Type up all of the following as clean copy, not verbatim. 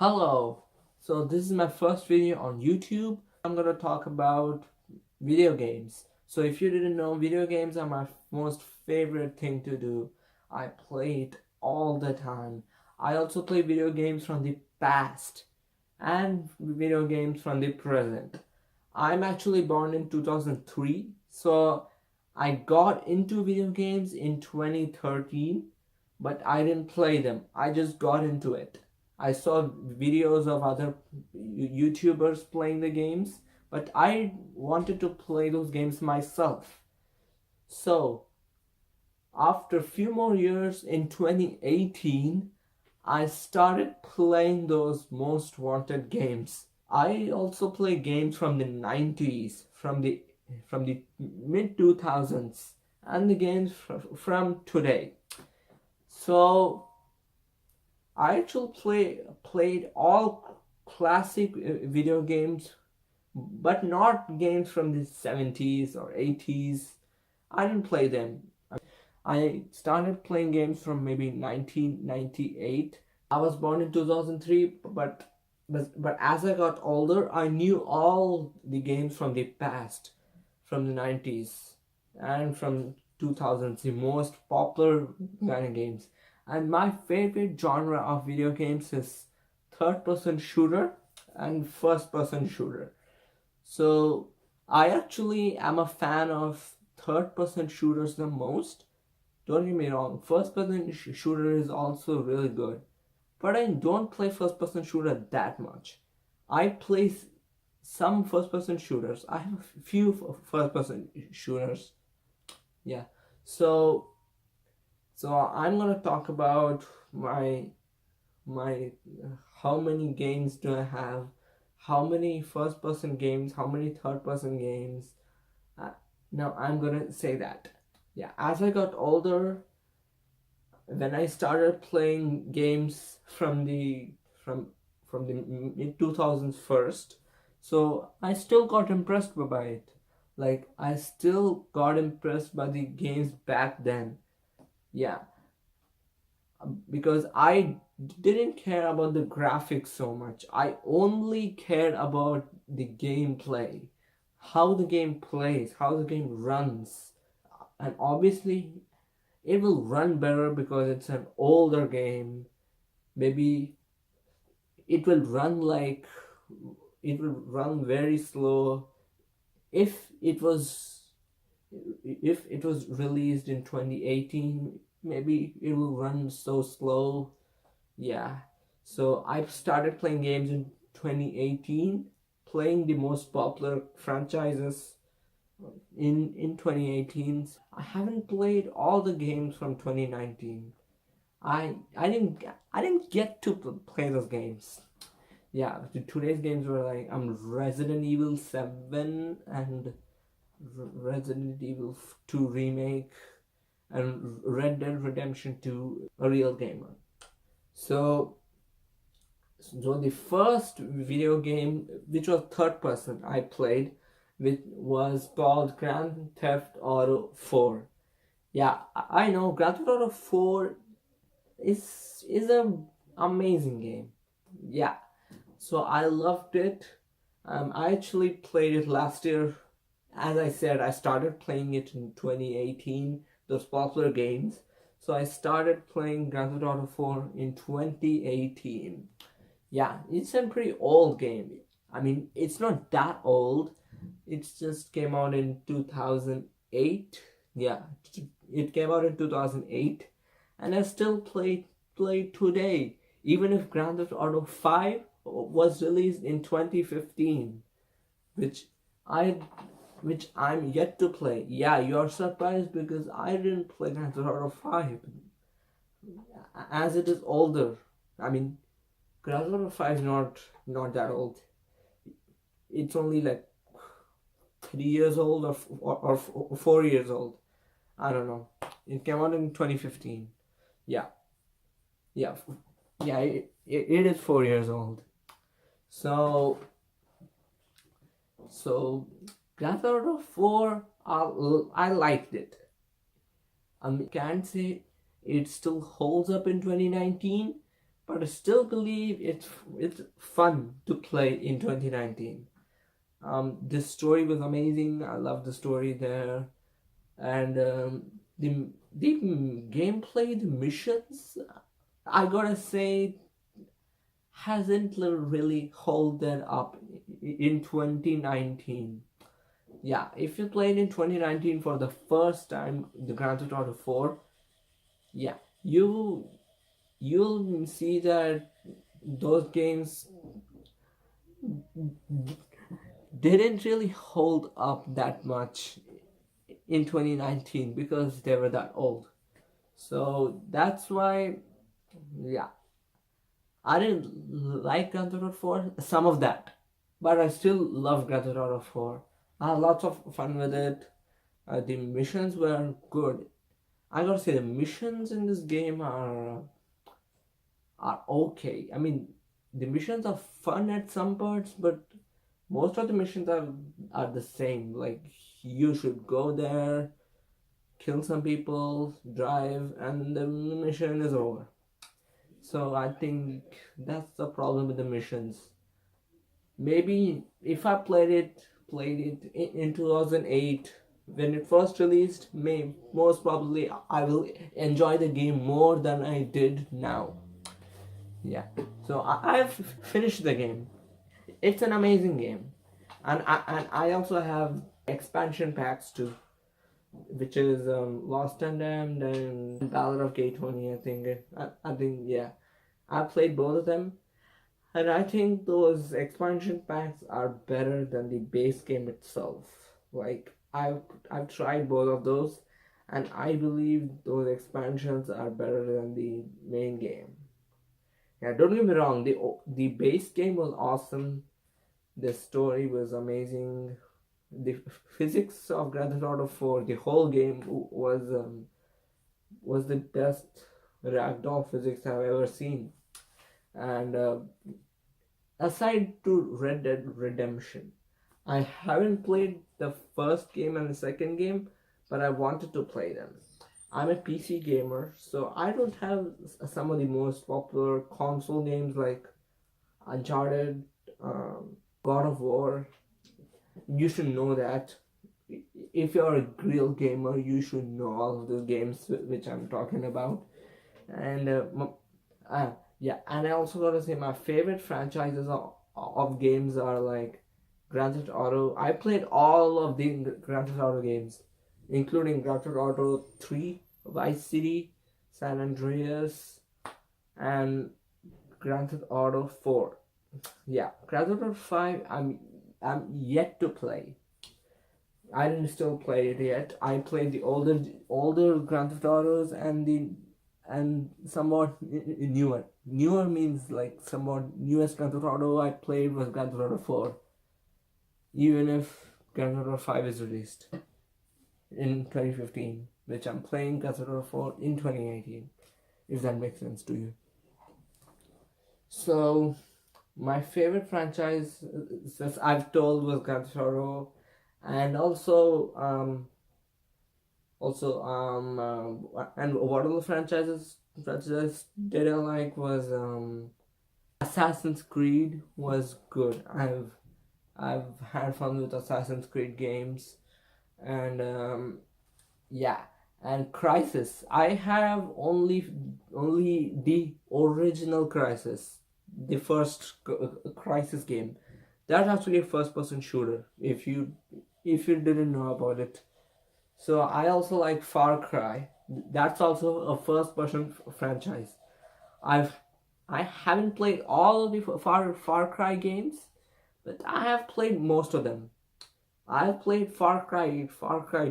Hello, so this is my first video on YouTube. I'm gonna talk about video games. So if you didn't know, video games are my most favorite thing to do. I play it all the time. I also play video games from the past and video games from the present. I'm actually born in 2003, so I got into video games in 2013, but I didn't play them. I just got into it. I saw videos of other YouTubers playing the games, but I wanted to play those games myself. So, after a few more years in 2018, I started playing those most wanted games. I also play games from the 90s, from the mid 2000s, and the games from today. So I actually played all classic video games, but not games from the 70s or 80s. I didn't play them. I started playing games from maybe 1998. I was born in 2003, but as I got older, I knew all the games from the past, from the 90s and from 2000s, the most popular kind of games. And my favorite genre of video games is third person shooter and first person shooter. So I actually am a fan of third person shooters the most. Don't get me wrong, first person shooter is also really good. But I don't play first person shooter that much. I play some first person shooters. I have a few first person shooters. Yeah. So I'm gonna talk about my how many games do I have, how many first person games, how many third person games. Uh, now I'm gonna say that. Yeah, as I got older, when I started playing games from the mid 2000s first, so I still got impressed by it. Like I still got impressed by the games back then. Yeah, because I didn't care about the graphics so much. I only cared about the gameplay, how the game plays, how the game runs. And obviously, it will run better because it's an older game. Maybe it will run like it will run very slow if it was released in 2018. Maybe it will run so slow. Yeah. So I started playing games in 2018, playing the most popular franchises in 2018. I haven't played all the games from 2019. I didn't get to play those games. Yeah, today's games were like Resident Evil 7 and Resident Evil 2 remake and Red Dead Redemption 2, a real gamer. So the first video game which was third person I played which was called Grand Theft Auto 4. Yeah, I know Grand Theft Auto 4 is a amazing game. Yeah, so I loved it. I actually played it last year. As I said, I started playing it in 2018, those popular games. So I started playing Grand Theft Auto 4 in 2018. Yeah, it's a pretty old game. I mean, it's not that old. It just came out in 2008. Yeah, it came out in 2008, and I still play today. Even if Grand Theft Auto 5 was released in 2015, which I which I'm yet to play. Yeah, you're surprised because I didn't play Grand Theft Auto 5 as it is older. I mean, Grand Theft Auto 5 is not that old. It's only like 3 years old or 4 years old. I don't know. It came out in 2015. Yeah, yeah, yeah. It is 4 years old. So Grand Theft Auto 4, I liked it. I can't say it still holds up in 2019, but I still believe it's fun to play in 2019. This story was amazing. I love the story there, and the gameplay, the missions, I gotta say, hasn't really hold that up in 2019. Yeah, if you played in 2019 for the first time, the Grand Theft Auto 4, yeah, you'll see that those games didn't really hold up that much in 2019 because they were that old. So that's why, yeah, I didn't like Grand Theft Auto 4, some of that, but I still love Grand Theft Auto 4. I had lots of fun with it. The missions were good. I gotta say, the missions in this game are okay. I mean, the missions are fun at some parts, but most of the missions are the same. Like, you should go there, kill some people, drive, and the mission is over. So I think that's the problem with the missions. Maybe if I played it in 2008 when it first released, may most probably I will enjoy the game more than I did now. Yeah. So I've finished the game. It's an amazing game, and I also have expansion packs too, which is Lost and Damned and Ballad of Gay Tony. I think yeah, I played both of them, and I think those expansion packs are better than the base game itself. Like I've tried both of those, and I believe those expansions are better than the main game. Yeah, don't get me wrong. The base game was awesome. The story was amazing. The physics of Grand Theft Auto 4, the whole game was the best ragdoll physics I've ever seen. And aside to Red Dead Redemption, I haven't played the first game and the second game, but I wanted to play them. I'm a PC gamer, so I don't have some of the most popular console games like Uncharted, God of War. You should know that. If you're a real gamer, you should know all of the games which I'm talking about. And yeah, and I also gotta say my favorite franchises of games are like Grand Theft Auto. I played all of the Grand Theft Auto games, including Grand Theft Auto 3, Vice City, San Andreas, and Grand Theft Auto 4. Yeah, Grand Theft Auto 5 I'm yet to play. I didn't still play it yet. I played the older Grand Theft Autos and somewhat newer. Newer means like somewhat newest Grand Theft Auto I played was Grand Theft Auto 4. Even if Grand Theft Auto 5 is released in 2015, which I'm playing Grand Theft Auto 4 in 2018, if that makes sense to you. So my favorite franchise, as I've told, was Grand Theft Auto, and and what other franchises did I like was Assassin's Creed was good. I've had fun with Assassin's Creed games, and yeah, and Crisis. I have only the original Crisis, the first Crisis game. That's actually a first-person shooter. If you didn't know about it, so I also like Far Cry. That's also a first-person franchise. I've I haven't played all of the Far Cry games, but I have played most of them. I've played Far Cry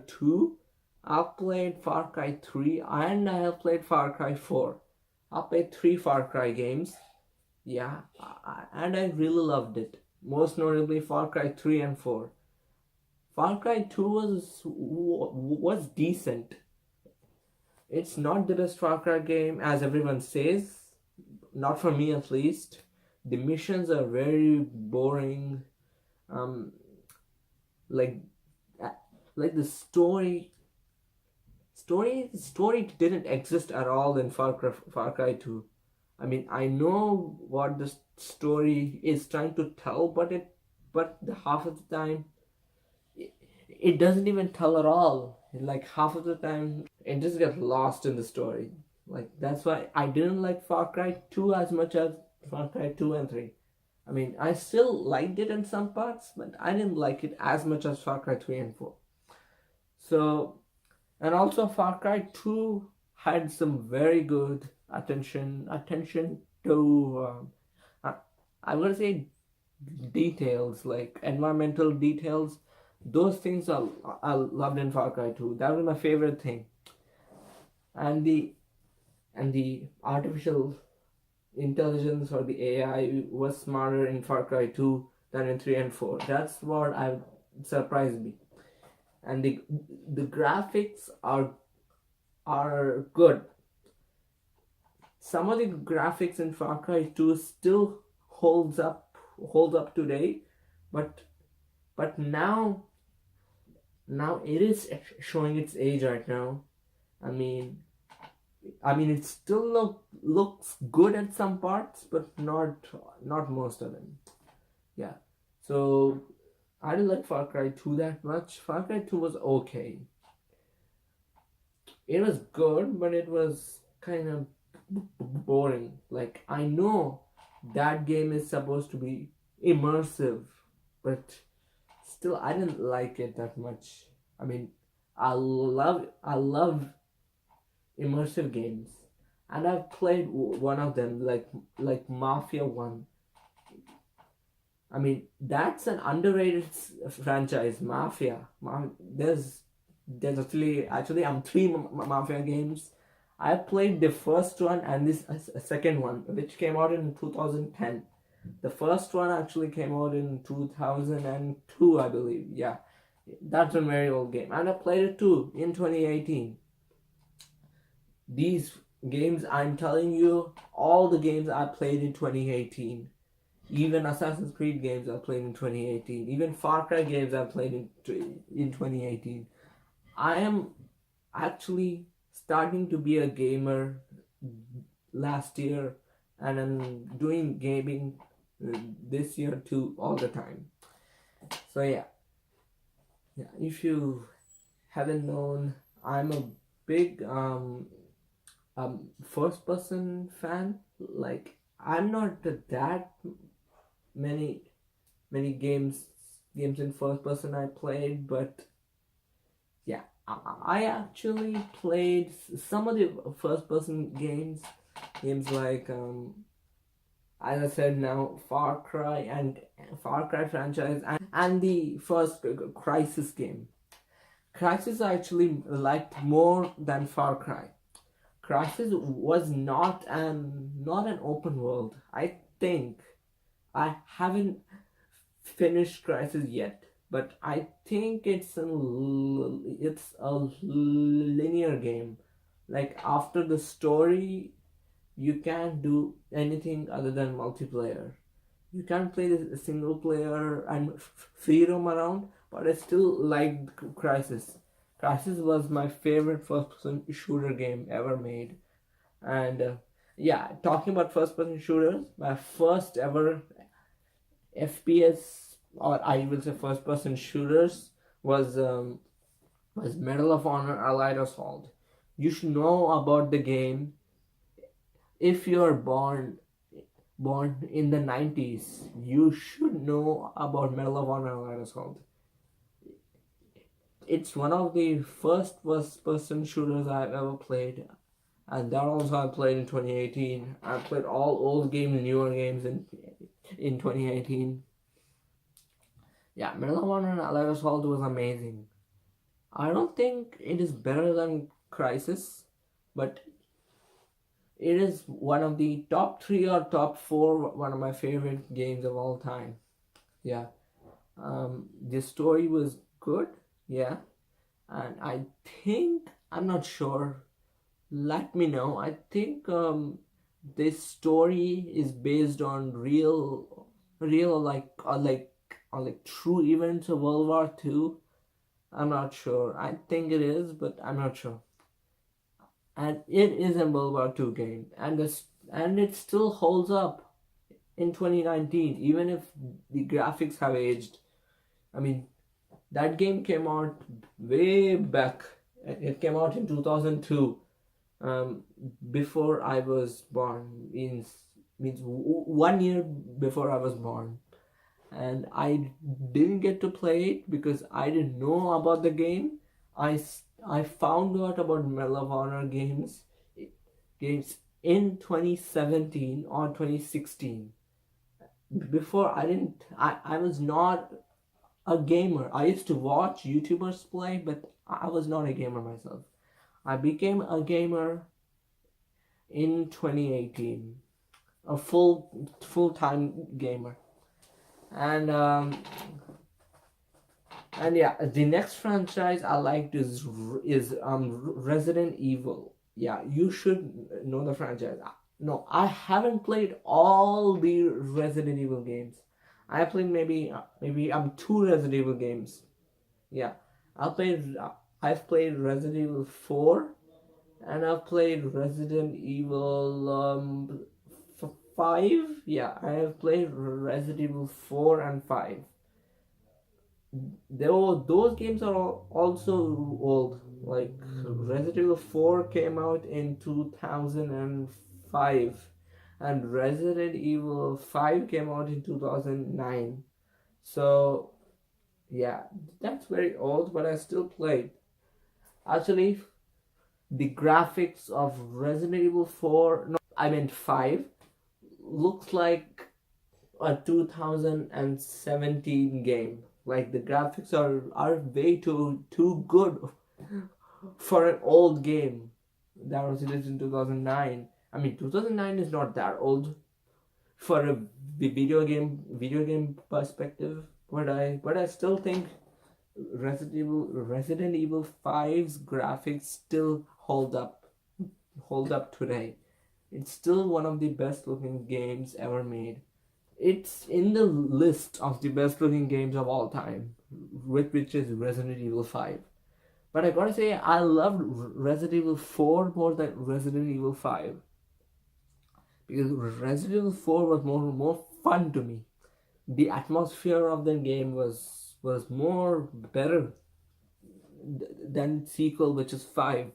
2, I've played Far Cry 3, and I have played Far Cry 4. I've played 3 Far Cry games. Yeah, and I really loved it. Most notably Far Cry 3 and 4. Far Cry 2 was decent. It's not the best Far Cry game as everyone says, not for me at least. The missions are very boring. Um, like uh, like the story didn't exist at all in Far Cry 2. I mean, I know what the story is trying to tell, but the half of the time it doesn't even tell at all. Like half of the time it just gets lost in the story. Like that's why I didn't like Far Cry 2 as much as Far Cry 2 and 3. I mean, I still liked it in some parts, but I didn't like it as much as Far Cry 3 and 4. So, and also Far Cry 2 had some very good attention to I'm gonna say details, like environmental details. Those things I loved in Far Cry 2. That was my favorite thing. And the artificial intelligence or the AI was smarter in Far Cry 2 than in 3 and 4. That's what I surprised me. And the graphics are good. Some of the graphics in Far Cry 2 still holds up today, but now it is showing its age right now. I mean, it still looks good at some parts, but not most of them. Yeah. So I didn't like Far Cry 2 that much. Far Cry 2 was okay. It was good, but it was kind of boring. Like, I know that game is supposed to be immersive, but still I didn't like it that much. I mean, I love immersive games, and I've played one of them, like Mafia 1. I mean, that's an underrated franchise, Mafia. There's actually I'm three Mafia games. I played the first one and this second one, which came out in 2010. The first one actually came out in 2002, I believe. Yeah, that's a very old game, and I played it too in 2018. These games, I'm telling you, all the games I played in 2018. Even Assassin's Creed games I played in 2018. Even Far Cry games I played in 2018. I am actually starting to be a gamer last year, and I'm doing gaming this year too all the time. So yeah. If you haven't known, I'm a big first person fan. Like, I'm not that many games in first person I played, but yeah, I actually played some of the first person games like as I said now, Far Cry franchise, and the first Crysis game. Crysis I actually liked more than Far Cry. Crysis was not an open world. I think I haven't finished Crysis yet, but I think it's a linear game. Like, after the story, you can't do anything other than multiplayer. You can't play the single player and free roam around, but I still like Crysis. Crysis was my favorite first person shooter game ever made. And yeah, talking about first person shooters, my first ever FPS, or I will say first person shooters, was Medal of Honor Allied Assault. You should know about the game if you're born in the 90s. You should know about Medal of Honor Allied Assault. It's one of the first first person shooters I've ever played, and that also I played in 2018. I played all old games, newer games in 2018. Yeah, Medal of Honor and Allied Assault was amazing. I don't think it is better than Crysis, but it is one of the top three or top four, one of my favorite games of all time. Yeah. The story was good, yeah, and I think, I'm not sure. Let me know. I think this story is based on real like true events of World War II. I'm not sure. I think it is, but I'm not sure. And it is a World War II game, and and it still holds up in 2019, even if the graphics have aged. I mean, that game came out way back. It came out in 2002, um, before I was born. Means 1 year before I was born, and I didn't get to play it because I didn't know about the game. I found out about Medal of Honor games in 2017 or 2016. Before I was not a gamer. I used to watch YouTubers play, but I was not a gamer myself. I became a gamer in 2018, a full-time gamer. And yeah, the next franchise I liked is Resident Evil. Yeah, you should know the franchise. No, I haven't played all the Resident Evil games. I played maybe 2 Resident Evil games. Yeah, I played. I've played Resident Evil 4, and I've played Resident Evil 5. Yeah, I have played Resident Evil 4 and 5. Those games are also old. Like Resident Evil 4 came out in 2005, and Resident Evil 5 came out in 2009. So yeah, that's very old, but I still played. Actually, the graphics of Resident Evil 4, no, I meant 5, looks like a 2017 game. Like the graphics are way too good for an old game that was released in 2009. I mean, 2009 is not that old for a video game perspective, but I still think Resident Evil 5's graphics still hold up today. It's still one of the best looking games ever made. It's in the list of the best looking games of all time, which is Resident Evil 5. But I gotta say, I loved Resident Evil 4 more than Resident Evil 5, because Resident Evil 4 was more fun to me. The atmosphere of the game was more better than sequel, which is 5,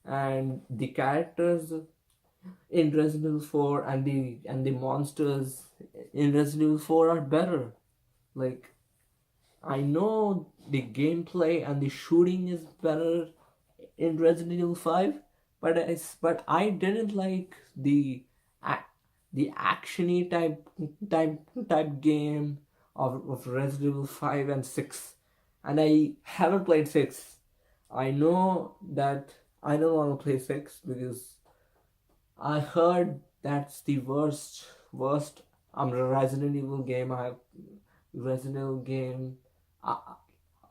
and the characters in Resident Evil 4 and the monsters in Resident Evil 4 are better. Like, I know the gameplay and the shooting is better in Resident Evil 5, but I didn't like the actiony type game of Resident Evil 5 and 6, and I haven't played 6. I know that I don't want to play 6 because I heard that's the worst Resident Evil game I have. Resident Evil game.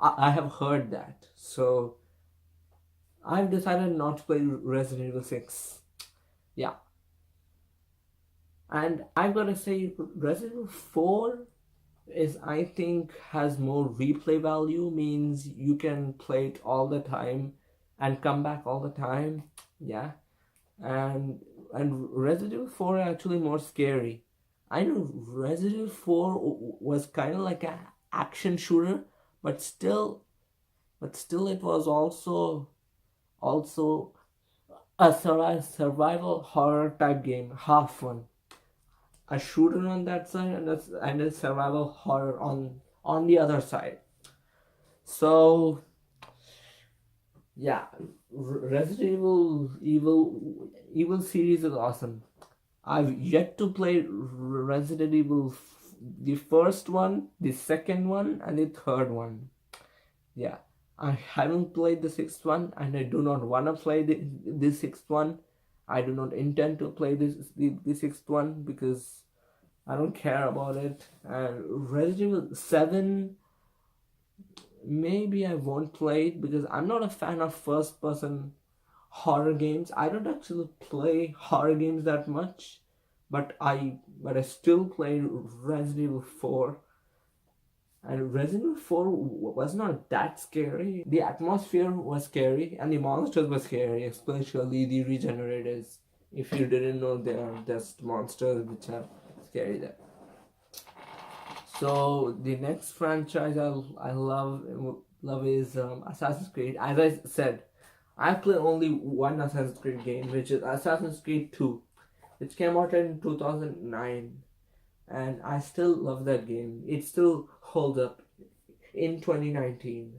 I have heard that, so I've decided not to play Resident Evil 6. Yeah, and I've got to say, Resident Evil 4 is, I think, has more replay value, means you can play it all the time and come back all the time. Yeah, and Resident Evil 4 are actually more scary. I know Resident Evil 4 was kind of like an action shooter, but still it was also a survival horror type game, half one. A shooter on that side, and a survival horror on the other side. So yeah, Resident Evil series is awesome. I've yet to play Resident Evil, the first one, the second one, and the third one. Yeah, I haven't played the sixth one, and I do not want to play the sixth one. I do not intend to play the sixth one because I don't care about it. And Resident Evil 7, maybe I won't play it because I'm not a fan of first person horror games. I don't actually play horror games that much, but I still play Resident Evil 4. And Resident Evil 4 was not that scary. The atmosphere was scary and the monsters were scary, especially the regenerators If you didn't know, they are just monsters which are scary there. So the next franchise I love is Assassin's Creed. As I said, I played only one Assassin's Creed game, which is Assassin's Creed 2, which came out in 2009, and I still love that game. It still holds up in 2019.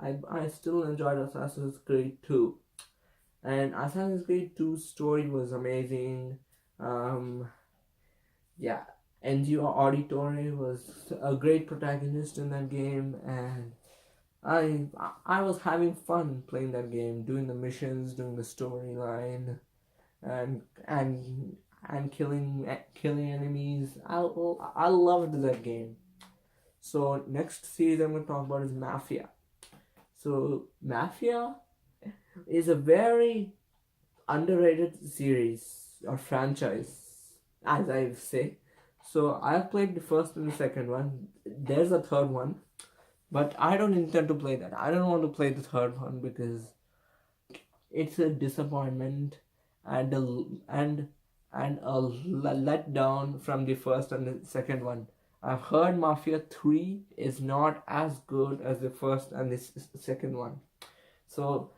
I still enjoyed Assassin's Creed 2, and Assassin's Creed 2's story was amazing. Um, yeah, Enzio Auditore was a great protagonist in that game, and I was having fun playing that game, doing the missions, doing the storyline, and and and killing enemies. I loved that game. So next series I'm going to talk about is Mafia. So Mafia is a very underrated series or franchise, as I say. So I've played the first and the second one. There's a third one, but I don't intend to play that. I don't want to play the third one because it's a disappointment and a letdown from the first and the second one. I've heard Mafia 3 is not as good as the first and the second one. So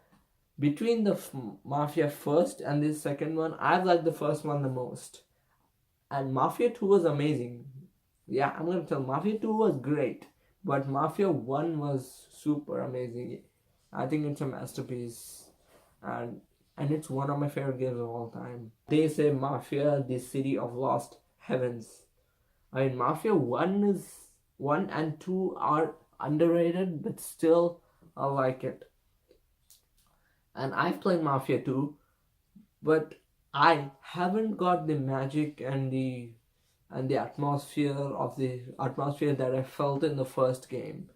between the Mafia first and the second one, I like the first one the most. And Mafia 2 was amazing. Yeah, I'm gonna tell Mafia 2 was great, but Mafia 1 was super amazing. I think it's a masterpiece, and it's one of my favorite games of all time. They say Mafia, the city of lost heavens. I mean, Mafia 1 and 2 are underrated, but still I like it. And I've played Mafia 2, but I haven't got the magic and the atmosphere that I felt in the first game.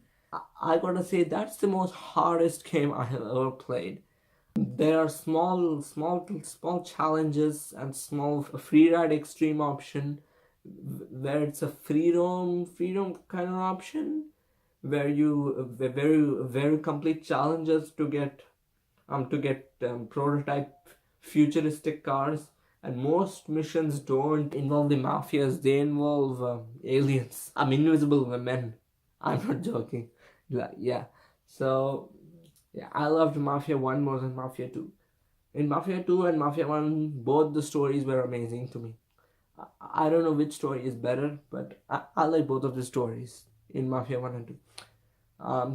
I gotta say that's the most hardest game I have ever played. There are small challenges and small free ride extreme option where it's a freedom kind of option where you very complete challenges to get prototype futuristic cars, and most missions don't involve the mafias. They involve aliens. Invisible men. I'm not joking. Yeah. So yeah, I loved Mafia 1 more than Mafia 2. In Mafia 2 and Mafia 1, both the stories were amazing to me. I don't know which story is better, but I like both of the stories in Mafia 1 and 2.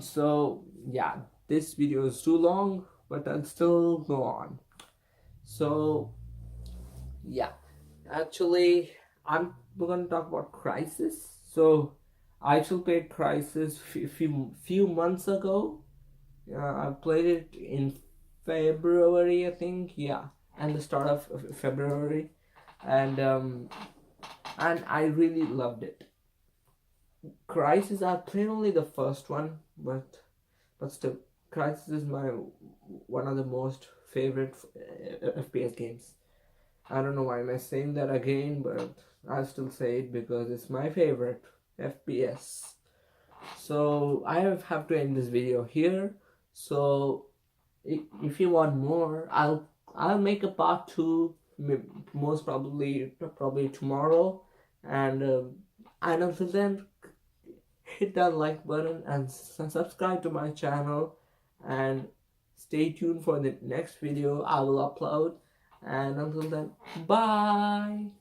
So yeah, this video is too long, but I'll still go on. So yeah, actually we're gonna talk about Crysis. So I actually played Crysis few months ago. I played it in February, I think. Yeah, and the start of February, and I really loved it. Crysis, I played only the first one, but still, Crysis is my one of the most favorite FPS games. I don't know why am I saying that again, but I still say it because it's my favorite FPS. So I have to end this video here. So if you want more, I'll make a part 2, most probably tomorrow, and until then, hit that like button and subscribe to my channel, and stay tuned for the next video I will upload. And until then, bye.